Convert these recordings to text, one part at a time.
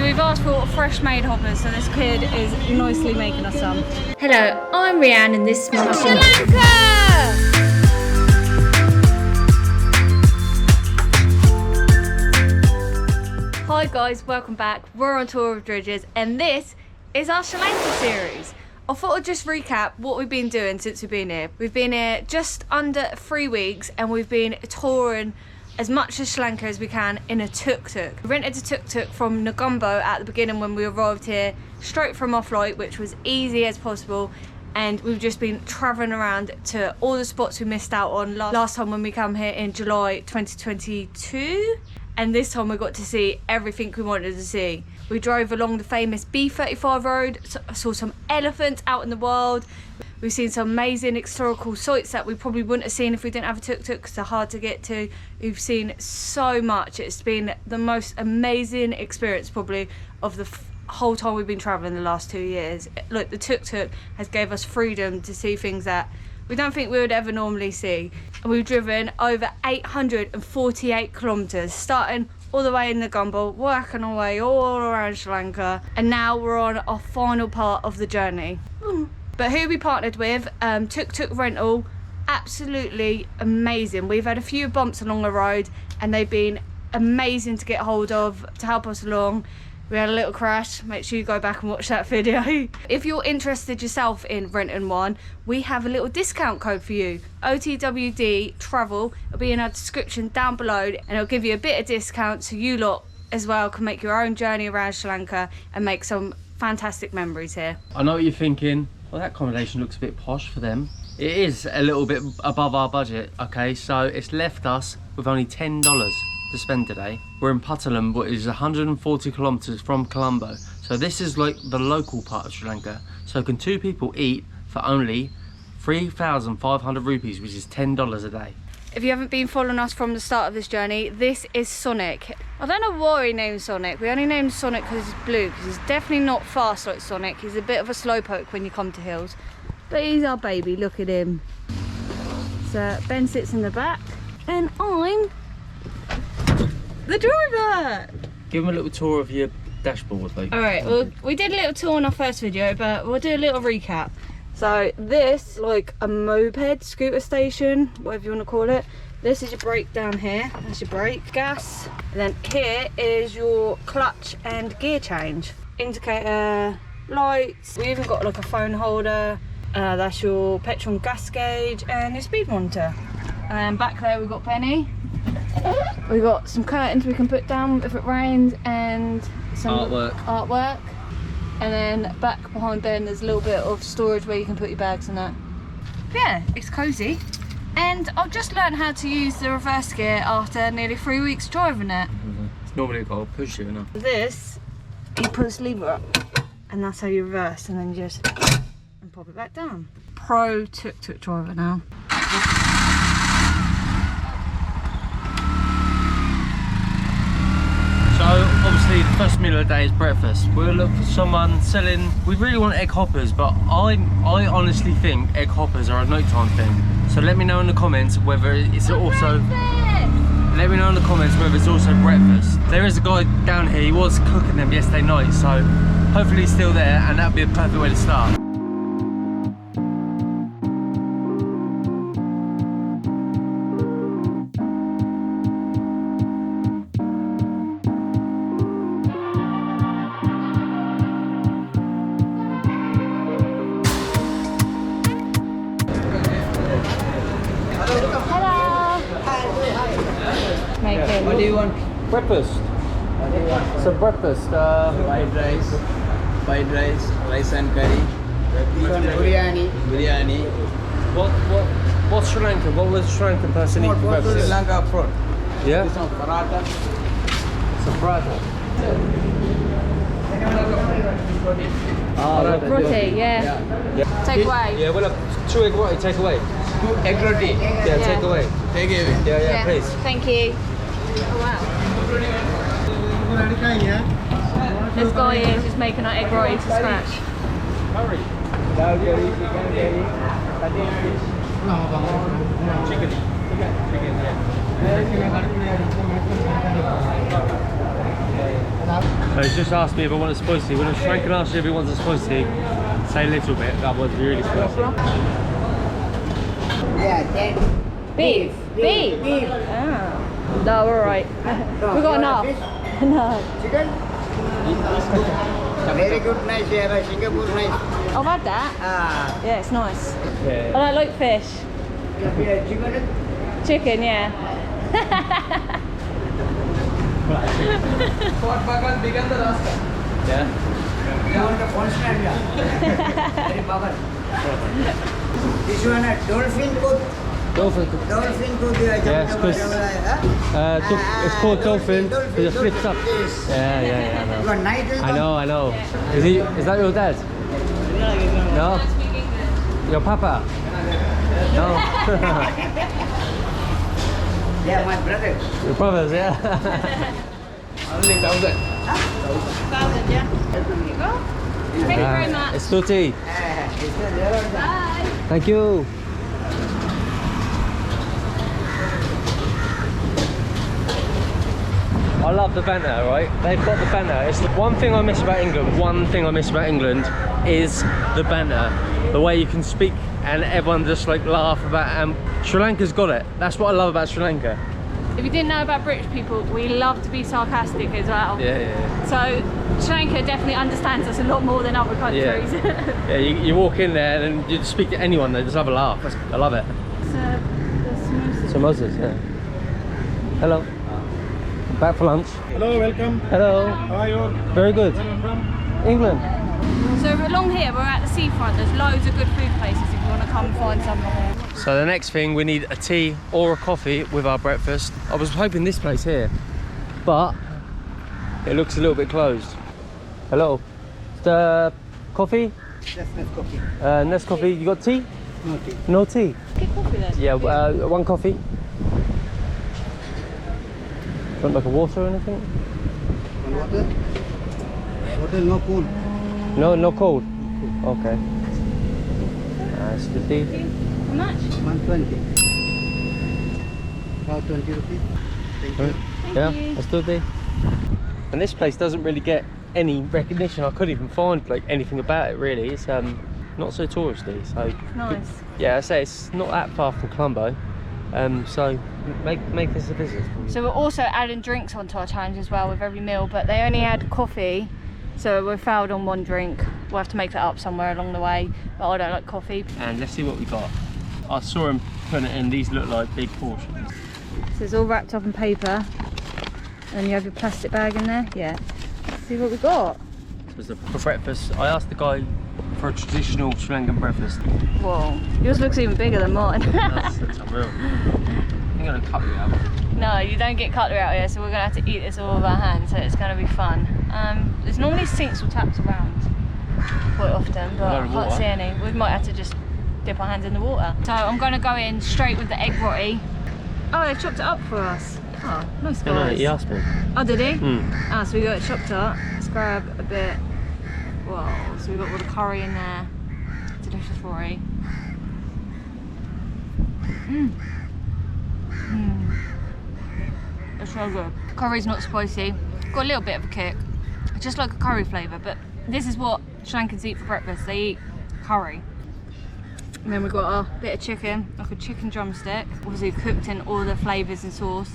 So we've asked for fresh made hoppers, so this kid is nicely making us some. Hello, I'm Rianne and this is my Sri Lanka! Hi guys, welcome back. We're on tour with Dridges and this is our Sri Lanka series. I thought I'd just recap what we've been doing since we've been here. We've been here just under 3 weeks and we've been touring as much of Sri Lanka as we can in a tuk-tuk. We rented a tuk-tuk from Negombo at the beginning when we arrived here, straight from our flight, which was easy as possible. And we've just been travelling around to all the spots we missed out on last time when we came here in July 2022. And this time we got to see everything we wanted to see. We drove along the famous B35 road, saw some elephants out in the wild. We've seen some amazing historical sites that we probably wouldn't have seen if we didn't have a tuk-tuk because they're hard to get to. We've seen so much. It's been the most amazing experience probably of the whole time we've been travelling the last 2 years. Look, the tuk-tuk has gave us freedom to see things that we don't think we would ever normally see. And we've driven over 848 kilometres, starting all the way in Negombo, working our way all around Sri Lanka, and now we're on our final part of the journey. But who we partnered with, Tuk-tuk rental, absolutely amazing. We've had a few bumps along the road and they've been amazing to get hold of, to help us along. We had a little crash, make sure you go back and watch that video. If you're interested yourself in renting one, we have a little discount code for you. OTWD travel, it'll be in our description down below and it'll give you a bit of discount so you lot as well can make your own journey around Sri Lanka and make some fantastic memories here. I know what you're thinking, well that accommodation looks a bit posh for them. It is a little bit above our budget, okay, so it's left us with only $10 to spend today. We're in Puttalam, which is 140 kilometers from Colombo. So this is like the local part of Sri Lanka. So can 2 people eat for only 3,500 rupees, which is $10 a day. If you haven't been following us from the start of this journey, this is Sonic. I don't know why he named Sonic. We only named Sonic because he's blue, because he's definitely not fast like Sonic. He's a bit of a slowpoke when you come to hills. But he's our baby, look at him. So Ben sits in the back and I'm the driver. Give them a little tour of your dashboard, like. All right, well, we did a little tour on our first video, but we'll do a little recap. So this, like a moped scooter station, whatever you want to call it. This is your brake down here, that's your brake, gas. And then here is your clutch and gear change. Indicator, lights, we even got like a phone holder. That's your petrol and gas gauge and your speed monitor. And then back there we've got Benny. We've got some curtains we can put down if it rains and some artwork. And then back behind Ben there's a little bit of storage where you can put your bags and that. But yeah, it's cosy. And I've just learned how to use the reverse gear after nearly 3 weeks driving it. It's normally got a push it enough. This, you put this lever up and that's how you reverse and then you just and pop it back down. Pro tuk-tuk driver now. So obviously the first meal of the day is breakfast. We'll look for someone selling, we really want egg hoppers, but I honestly think egg hoppers are a nighttime thing. So let me know in the comments whether it's also breakfast. There is a guy down here, he was cooking them yesterday night, so hopefully he's still there and that'd be a perfect way to start. What do you want? Breakfast. Some breakfast. Fried rice, rice and curry. Biryani. What's Sri Lanka? What was Sri Lankan person eat for breakfast? Sri Lanka fruit. Yeah? This one paratha. It's a paratha. Roti, yeah. Take away. Yeah, we'll have 2 egg roti, take away. 2 egg roti. Yeah, take away. Take away. Yeah, please. Thank you. Oh wow. This guy is just making our egg roti to scratch. Curry. Dal curry, chicken curry, cutting fish. Chicken, yeah. He's just asked me if I want a spicy. When Frank can ask you if he wants a spicy, say a little bit. That was really spicy. Yeah, then Beef. Beef. beef. Ah. No, we're alright. No, We've got you enough. want No. chicken? Very good, nice. Yeah, Singapore nice. I've had that. Ah, Yeah, it's nice. Yeah. I like fish. yeah, chicken. Chicken, yeah. Yeah. You want the constant, yeah. Very bubble. This one a dolphin coat. Dolphin. Dolphin coat. Yeah, it's good. It's called dolphin because it flips up. Yes. Yeah, You I are nice. know. I know. Is that your dad? No. Your papa? No. Yeah, my brother. Your brothers, yeah. Only 1,000. 1,000, yeah. There you go. Thank you very much. It's tutti. It's there. Bye. Thank you. I love the banter, right? They've got the banter. It's the one thing I miss about England. One thing I miss about England is the banter. The way you can speak and everyone just like laugh about. Sri Lanka's got it. That's what I love about Sri Lanka. If you didn't know about British people, we love to be sarcastic as well. Yeah. So Sri Lanka definitely understands us a lot more than other countries. Yeah, you walk in there and you speak to anyone, they just have a laugh. I love it. The Samosas, yeah. Hello. Back for lunch. Hello, welcome. Hello. How are you? Very good. Where are you from? England. So along here, we're at the seafront. There's loads of good food places if you want to come and find somewhere. So the next thing, we need a tea or a coffee with our breakfast. I was hoping this place here, but it looks a little bit closed. Hello. The coffee? Just coffee. Nescoffee. You got tea? No tea. No tea? Get coffee then. Yeah, one coffee. Do you want like a water or anything? Water? Water, no cool. No cold. Okay. That's the tea. How much? 120. About 20 rupees. Thank you. Yeah, you. let's do it. And this place doesn't really get any recognition. I couldn't even find like anything about it really. It's not so touristy. So Nice. yeah, I say it's not that far from Colombo. So make this a visit. So we're also adding drinks onto our challenge as well with every meal, but they only had coffee, so we failed on one drink. We'll have to make that up somewhere along the way, but I don't like coffee. And let's see what we got. I saw him putting it in. These look like big portions. So it's all wrapped up in paper, and you have your plastic bag in there. Yeah. Let's see what we got. For breakfast, I asked the guy for a traditional Sri Lankan breakfast. Whoa, yours looks even bigger than mine. That's unreal. I'm gonna cut you out. No, you don't get cutlery out here, so we're gonna have to eat this all with our hands, so it's gonna be fun. There's normally sinks or taps around quite often, but I can't see any. We might have to just dip our hands in the water. So I'm gonna go in straight with the egg roti. Oh, they've chopped it up for us. Oh, nice guys. No, he asked me. Oh, did he? Mm. Ah, so we got it chopped up. Let's grab a bit. Whoa, so we've got all the curry in there. Delicious roti. It's so good. Curry's not spicy. Got a little bit of a kick. Just like a curry flavour, but this is what Sri Lankans eat for breakfast. They eat curry. And then we've got a bit of chicken, like a chicken drumstick. Obviously cooked in all the flavours and sauce.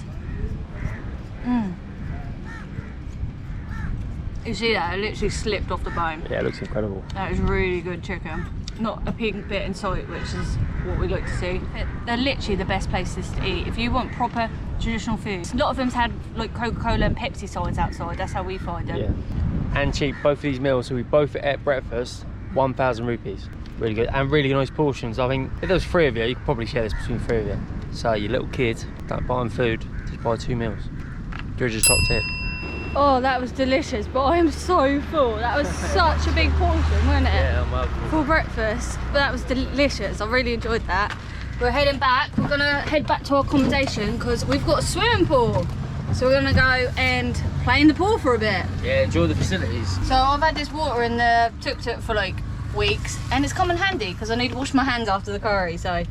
You see that? It literally slipped off the bone. Yeah, it looks incredible. That is really good chicken. Not a pink bit in sight, which is what we like to see. They're literally the best places to eat. If you want proper traditional food. A lot of them's had like Coca-Cola and Pepsi signs outside. That's how we find them. Yeah. And cheap, both of these meals. So we both ate breakfast, 1,000 rupees. Really good. And really nice portions. I think if there was 3 of you, you could probably share this between 3 of you. So your little kid, don't buy them food, just buy 2 meals. George's top tip. Oh, that was delicious, but I am so full. That was such a big portion, wasn't it? Yeah, I'm welcome. For breakfast, but that was delicious. I really enjoyed that. We're heading back. We're gonna head back to our accommodation because we've got a swimming pool. So we're gonna go and play in the pool for a bit. Yeah, enjoy the facilities. So I've had this water in the tuk-tuk for like weeks, and it's come in handy because I need to wash my hands after the curry. So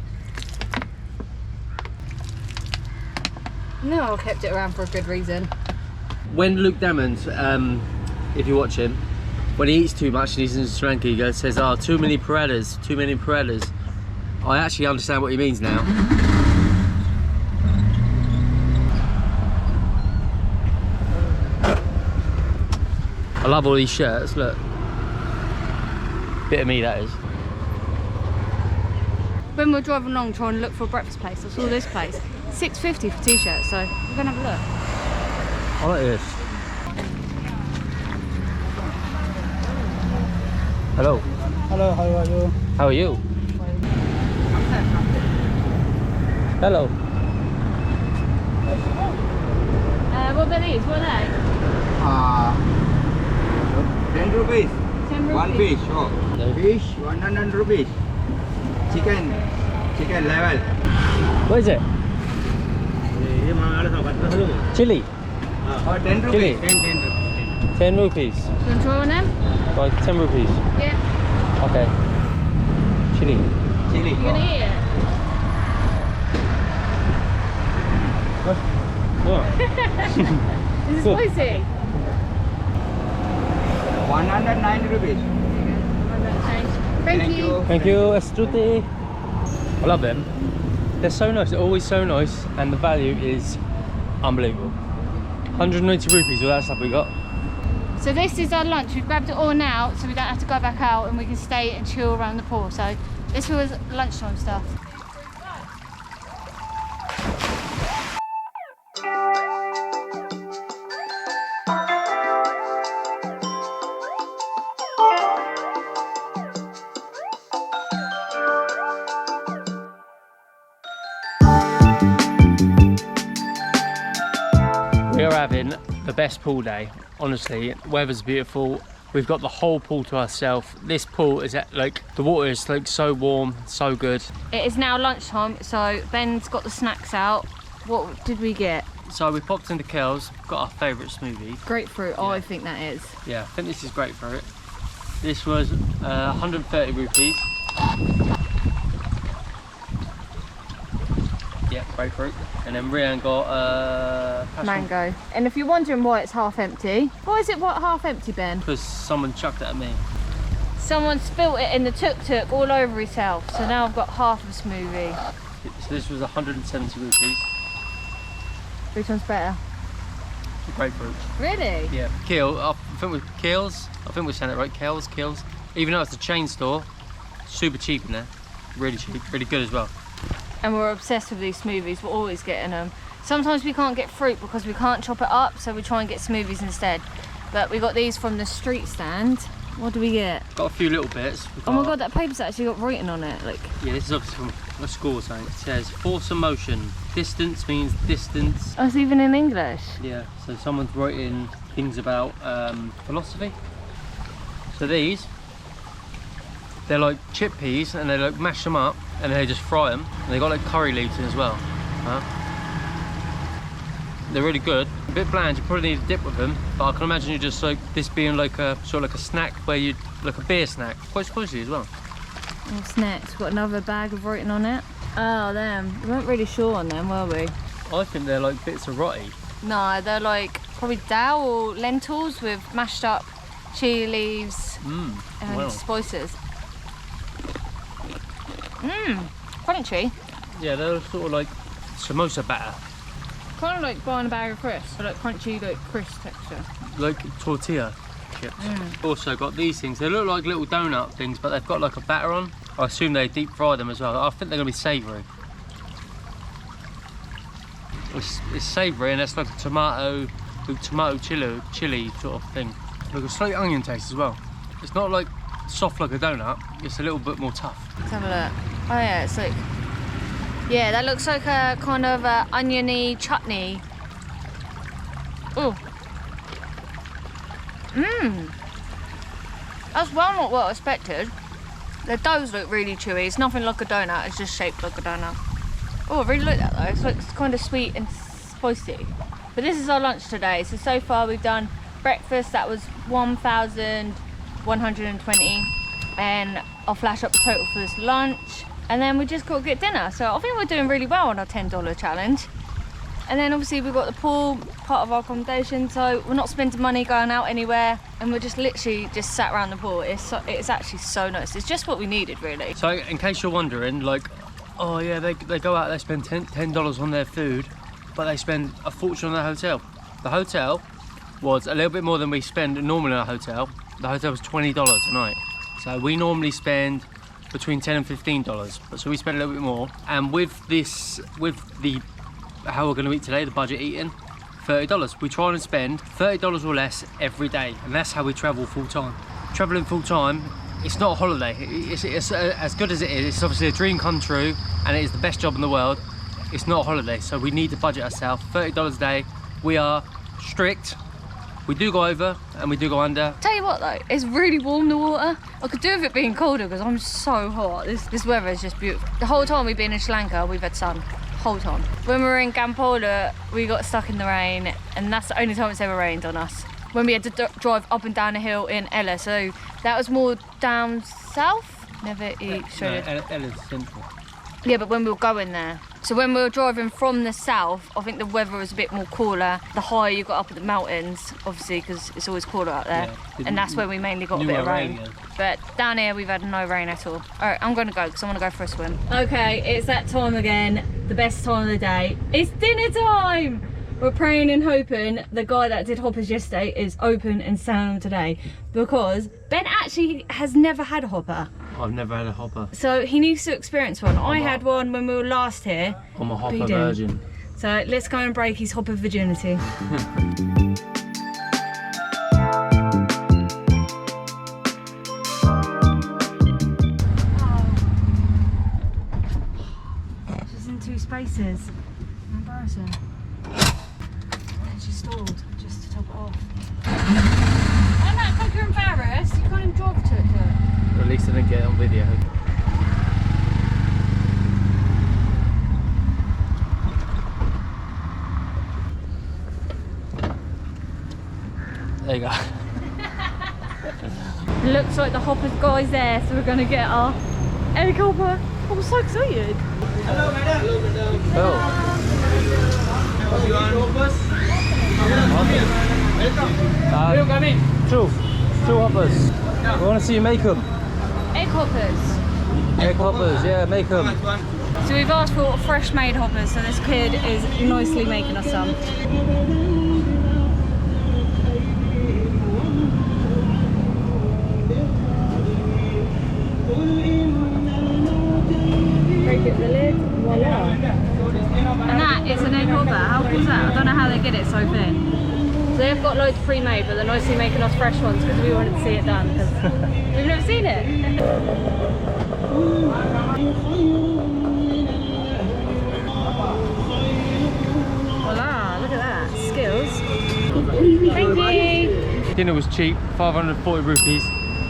no, I kept it around for a good reason. When Luke Dammond, if you watch him, when he eats too much and he's in Sri Lanka, he says, "Oh, too many paradas, too many paradas." I actually understand what he means now. I love all these shirts, look. Bit of me, that is. When we're driving along trying to look for a breakfast place, I saw this place. $6.50 for t-shirts, so we're gonna have a look. I like this. Hello. Hello, how are you? How are you? Hello. What are these? What are they? 10 rupees. 10 One rupees. fish. Oh. Fish 100 rupees. Chicken level. What is it? Chili. Oh, 10 rupees. Chili. 10 rupees. You want to try one of them? Like 10 rupees. Yeah. Okay. Chili. Chili. You gonna eat it? Oh. Is it spicy? 109 rupees. Thank you. Thank you, Estruti. I love them. They're so nice. They're always so nice, and the value is unbelievable. 190 rupees. Well, that stuff we got. So this is our lunch. We've grabbed it all now, so we don't have to go back out, and we can stay and chill around the pool. So this was lunchtime stuff. We are having the best pool day, honestly. Weather's beautiful. We've got the whole pool to ourselves. This pool is like, the water is like so warm, so good. It is now lunchtime, so Ben's got the snacks out. What did we get? So we popped into Kel's, got our favourite smoothie. Grapefruit, oh, I think that is. Yeah, I think this is grapefruit. This was 130 rupees. Yeah, grapefruit. And then Rian got passion. Mango. And if you're wondering why it's half empty, why is it half empty, Ben? Because someone chucked it at me. Someone spilt it in the tuk-tuk all over himself, so now I've got half a smoothie. So this was 170 rupees. Which one's better? The grapefruit. Really? Yeah. Keel, I think with Keels, I think we're saying it right, Keels. Even though it's a chain store, super cheap in there. Really cheap, really good as well. And we're obsessed with these smoothies, we're always getting them. Sometimes we can't get fruit because we can't chop it up, so we try and get smoothies instead. But we got these from the street stand. What do we get? Got a few little bits. Oh my god, that paper's actually got writing on it. Like, yeah, this is obviously from a school or something. It says force of motion. Distance means distance. oh, it's even in English. Yeah, so someone's writing things about philosophy. So these, they're like chickpeas, and they like mash them up and they just fry them. And they got like curry leaves in as well. They're really good. A bit bland, you probably need a dip with them, but I can imagine you just like this being like a sort of like a snack where you like a beer snack. Quite spicy as well. Oh, snacks. Got another bag of writing on it. Oh, them. We weren't really sure on them, were we? I think they're like bits of roti. No, they're like probably dal or lentils with mashed up chili leaves and wow. spices. Crunchy. Yeah, they're sort of like samosa batter. Kind of like buying a bag of crisps, but like crunchy, like crisp texture. Like tortilla chips. Also got these things. They look like little donut things, but they've got like a batter on. I assume they deep fry them as well. I think they're gonna be savoury. It's savoury, and it's like a tomato chili sort of thing. Like a slight onion taste as well. It's not like soft like a donut. It's a little bit more tough. Let's have a look. Oh yeah, it's like, yeah, that looks like a kind of oniony chutney. Oh. That's well not what I expected. The doughs look really chewy. It's nothing like a donut, it's just shaped like a donut. Oh, I really like that though. It's like it's kind of sweet and spicy. But this is our lunch today. So far we've done breakfast, that was 1,120. And I'll flash up the total for this lunch. And then we just got to get dinner. So I think we're doing really well on our $10 challenge. And then obviously we've got the pool, part of our accommodation, so we're not spending money going out anywhere, and we're just literally just sat around the pool. It's actually so nice. It's just what we needed, really. So in case you're wondering, like, oh yeah, they go out, they spend $10 on their food, but they spend a fortune on their hotel. The hotel was a little bit more than we spend normally in a hotel. The hotel was $20 a night. So we normally spend between $10 and $15, but so we spend a little bit more. And with how we're going to eat today, the budget eating, $30. We try and spend $30 or less every day, and that's how we travel full time. Traveling full time, it's not a holiday. It's as good as it is. It's obviously a dream come true, and it is the best job in the world. It's not a holiday, so we need to budget ourselves. $30 a day. We are strict. We do go over and we do go under. Tell you what though, it's really warm, the water. I could do with it being colder because I'm so hot. This weather is just beautiful. The whole time we've been in Sri Lanka, we've had sun. Whole time. When we were in Gampola, we got stuck in the rain, and that's the only time it's ever rained on us. When we had to drive up and down a hill in Ella, so that was more down south. Never eat shredded. No, Ella's central. Yeah, but when we were going there. So when we were driving from the south, I think the weather was a bit more cooler. The higher you got up at the mountains, obviously, because it's always cooler out there. Yeah. And that's where we mainly got a bit of rain. But down here, we've had no rain at all. All right, I'm going to go because I want to go for a swim. Okay, it's that time again. The best time of the day. It's dinner time! We're praying and hoping the guy that did hoppers yesterday is open and sound today, because Ben actually has never had a hopper. I've never had a hopper. So he needs to experience one. I had one when we were last here. I'm a hopper virgin. So let's go and break his hopper virginity. She's in two spaces. Embarrassing. And she's stalled just to top it off. I don't think you're embarrassed. You can't even drive to it. Or at least I didn't get it on video. There you go. Looks like the hopper guy's there, so we're going to get our helicopter. I'm so excited. Hello, madam. Hello, madam. Oh. You want hoppers? Welcome. Come in. Two hoppers. We want to see you make them. Egg hoppers. Egg hoppers, yeah, make them. So we've asked for fresh made hoppers, so this kid is nicely making us some. Break it the lid, voila. And that is an egg hopper. How cool is that? I don't know how they get it so thin. So they've got loads pre-made, but they're nicely making us fresh ones because we wanted to see it done, because we've never seen it. Voila, look at that. Skills. Thank you. Dinner was cheap, 540 rupees.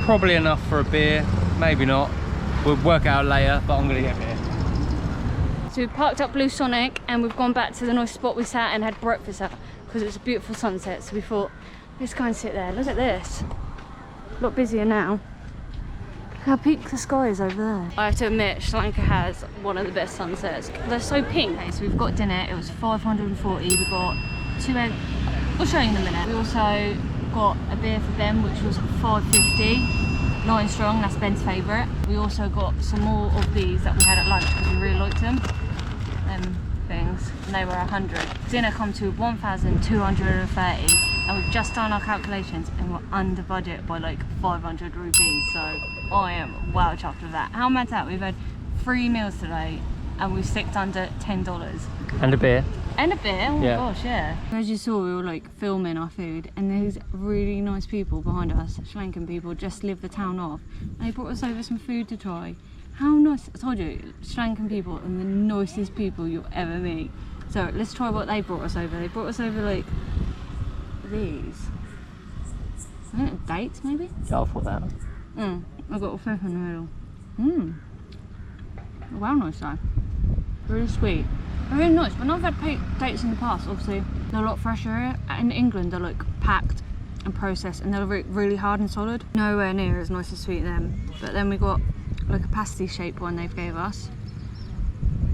Probably enough for a beer, maybe not. We'll work it out later, but I'm gonna get beer. So we parked up Blue Sonic and we've gone back to the nice spot we sat and had breakfast at, because it's a beautiful sunset. So we thought, let's go and sit there. Look at this. A lot busier now. Look how pink the sky is over there. I have to admit, Sri Lanka has one of the best sunsets. They're so pink. Okay, so we've got dinner. It was 540. We got 2 eggs. We'll show you in a minute. We also got a beer for Ben, which was 550. 9 strong, that's Ben's favourite. We also got some more of these that we had at lunch because we really liked them. Things, and they were 100. Dinner come to 1,230, and we've just done our calculations and we're under budget by like 500 rupees. So I am wow chuffed with that. How mad's that? We've had 3 meals today and we've sticked under $10. And a beer. And a beer, oh my Yeah. gosh, yeah. As you saw, we were like filming our food, and there's really nice people behind us, Sri Lankan people, just live the town off. And they brought us over some food to try. How nice, I told you, Sri Lankan people are the nicest people you'll ever meet. So let's try what they brought us over. They brought us over like these. I don't know, dates maybe? Yeah, I thought that. I've got a fish in the middle. Wow, nice though. Really sweet. They're really nice. When I've had dates in the past, obviously, they're a lot fresher here. In England, they're like packed and processed, and they're really hard and solid. Nowhere near as nice and sweet as them. But then we got like a pasty shaped one they've gave us.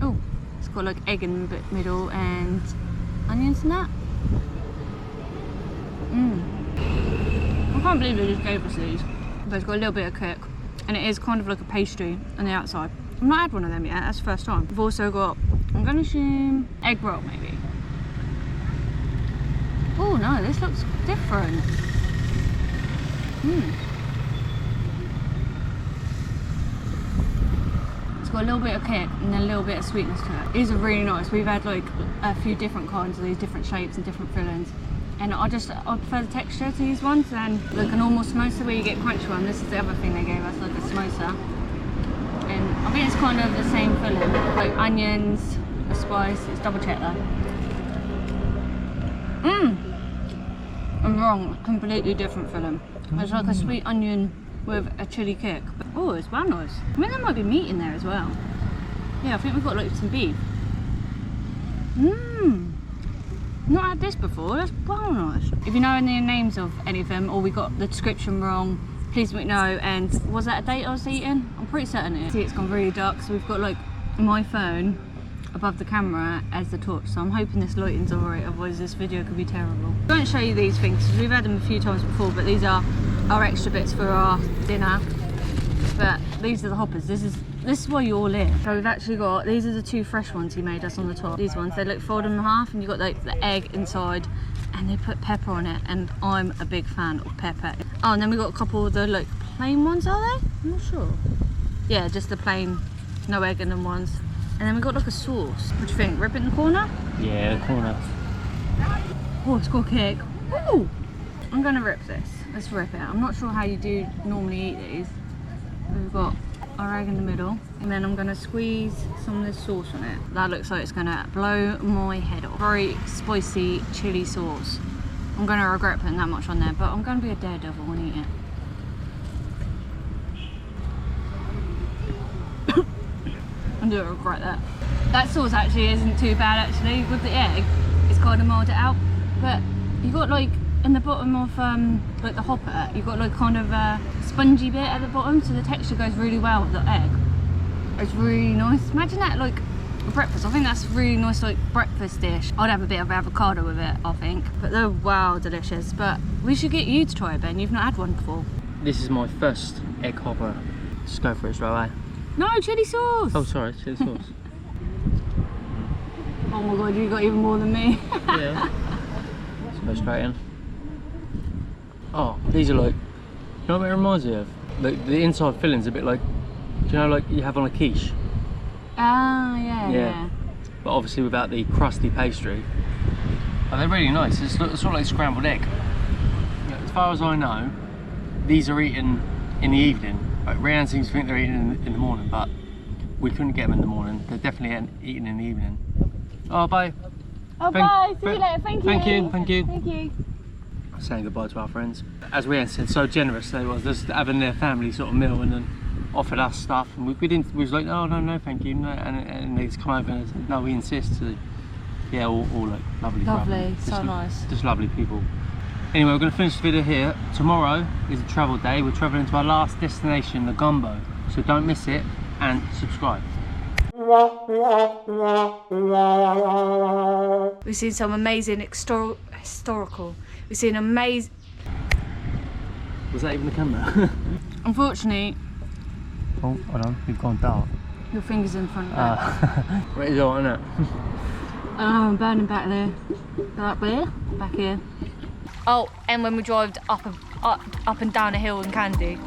Oh, it's got like egg in the middle and onions in that. I can't believe they just gave us these. But it's got a little bit of kick, and it is kind of like a pastry on the outside. I've not had one of them yet, that's the first time. We've also got, I'm gonna assume, egg roll maybe. Oh no, this looks different. It's got a little bit of kick and a little bit of sweetness to it. These are really nice. We've had like a few different kinds of these, different shapes and different fillings. And I prefer the texture to these ones than like a normal samosa where you get crunchy one. This is the other thing they gave us, like a samosa. And I think it's kind of the same filling, like onions, a spice. Let's double check that. I'm wrong, completely different filling. It's like a sweet onion with a chili kick. But, oh, it's well nice. I think there might be meat in there as well. Yeah, I think we've got like some beef. Not had this before, that's well nice. If you know any names of any of them or we got the description wrong, please let me know. And was that a date I was eating? I'm pretty certain it is. See, it's gone really dark, so we've got like my phone above the camera as the torch, so I'm hoping this lighting's alright, otherwise this video could be terrible. I won't show you these things because we've had them a few times before, but these are our extra bits for our dinner. But these are the hoppers. This is why you're all in. So we've actually got, these are the two fresh ones he made us on the top. These ones, they look folded in half and you've got like the egg inside and they put pepper on it, and I'm a big fan of pepper. Oh, and then we got a couple of the like plain ones, are they? I'm not sure. Yeah, just the plain, no egg in them ones. And then we got like a sauce. What do you think? Rip it in the corner? Yeah, the corner. Oh, it's got cake. Ooh! I'm gonna rip this. Let's rip it. I'm not sure how you do normally eat these. We've got our egg in the middle, and then I'm gonna squeeze some of this sauce on it. That looks like it's gonna blow my head off. Very spicy chili sauce. I'm gonna regret putting that much on there, but I'm gonna be a daredevil and eat it. I do regret that. That sauce actually isn't too bad actually. With the egg, it's kind of mulled it out. But you got like in the bottom of like the hopper, you got like kind of a spongy bit at the bottom, so the texture goes really well with the egg. It's really nice. Imagine that like breakfast. I think that's really nice like breakfast dish. I'd have a bit of avocado with it, I think. But they're wow delicious. But we should get you to try it, Ben. You've not had one before. This is my first egg hopper. Just go for it straight away. No, chili sauce! Oh, sorry, chili sauce. Oh my god, you got even more than me. Yeah. Let's go straight in. Oh, these are like, you know what it reminds me of? The inside filling's a bit like, do you know like you have on a quiche? Ah, yeah. But obviously without the crusty pastry. Oh, they're really nice. It's sort of like scrambled egg. As far as I know, these are eaten in the evening. Like, Rhiannon seems to think they're eating in the morning, but we couldn't get them in the morning. They're definitely eaten in the evening. Oh, bye. Oh, bye. See you later. Thank you. Thank you. Thank you. Thank you. Saying goodbye to our friends. As Rhiannon said, so generous they was, just having their family sort of meal and then offered us stuff. And we didn't. We was like, oh no, thank you. No. And they just come over and said, no, we insist. So, yeah, all like lovely. Lovely. So nice. Just lovely people. Anyway, we're going to finish the video here. Tomorrow is a travel day. We're travelling to our last destination, the Gumbo. So don't miss it and subscribe. We've seen some amazing historical. We've seen amazing. Was that even the camera? Unfortunately, oh, hold on. We've gone dark. your finger's in front of it. Where is it, isn't it? Oh, I'm burning back there. Back there? Back here. Oh, and when we drove up and down a hill in Candy.